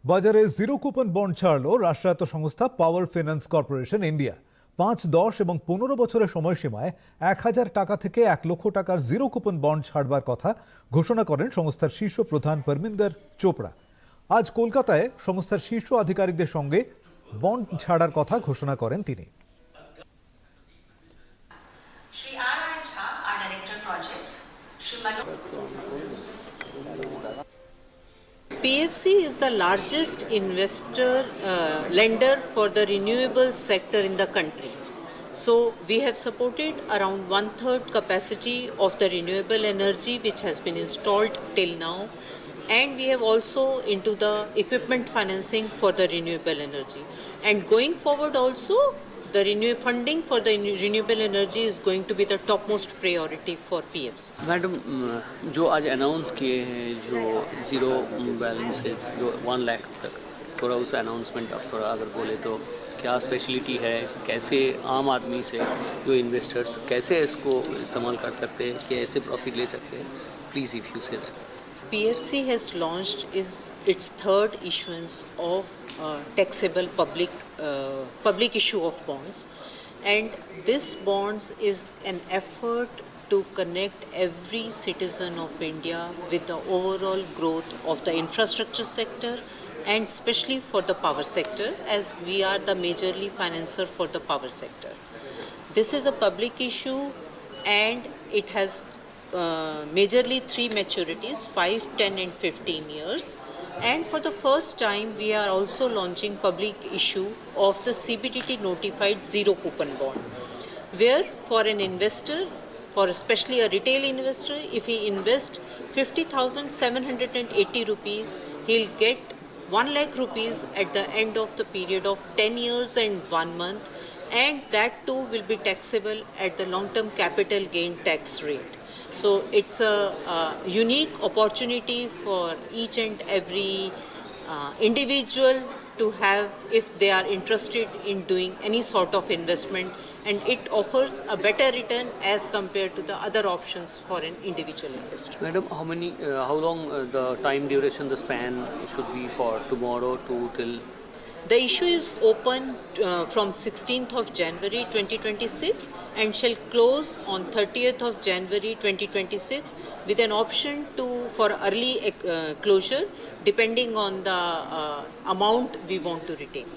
বাজারে zero coupon bond ছাড়ল রাষ্ট্রায়ত্ত সংস্থা পাওয়ার ফিন্যান্স কর্পোরেশন ইন্ডিয়া। 5, 10 এবং 15 বছরের সময়সীমায় 1,000 টাকা থেকে 1 লক্ষ টাকার জিরো কুপন বন্ড ছাড়বার কথা ঘোষণা করেন সংস্থার শীর্ষ প্রধান পরমিন্দর চোপড়া। আজ কলকাতায় সংস্থার শীর্ষ আধিকারিকদের সঙ্গে বন্ড ছাড়ার কথা ঘোষণা করেন তিনি। PFC is the largest lender for the renewable sector in the country. So we have supported around 1/3 capacity of the renewable energy which has been installed till now, and we have also into the equipment financing for the renewable energy. And going forward also, the funding for the renewable energy is going to be the topmost priority for PFC. Madam, जो आज announce किए हैं जो zero balance है जो 1 लाख तक, थोड़ा उस अनाउंसमेंट आप थोड़ा अगर बोले तो क्या स्पेशलिटी है, कैसे आम आदमी से जो इन्वेस्टर्स कैसे इसको इस्तेमाल कर सकते हैं, कैसे प्रॉफिट ले सकते हैं, प्लीज़ इफ़ यू से। PFC has launched its third issuance of taxable public issue of bonds, and this bonds is an effort to connect every citizen of India with the overall growth of the infrastructure sector, and especially for the power sector, as we are the majorly financer for the power sector. This is a public issue, and it has majorly 3 maturities: 5, 10 and 15 years. And for the first time we are also launching public issue of the CBDT notified zero coupon bond, where for an investor, for especially a retail investor, if he invests 50,780 rupees, he'll get 1 lakh rupees at the end of the period of 10 years and 1 month, and that too will be taxable at the long-term capital gain tax rate. So it's a unique opportunity for each and every individual to have, if they are interested in doing any sort of investment, and it offers a better return as compared to the other options for an individual investor. Madam, how long the time duration, the span should be for tomorrow to till? The issue is open from 16th of January 2026 and shall close on 30th of January 2026 with an option for early closure depending on the amount we want to retain.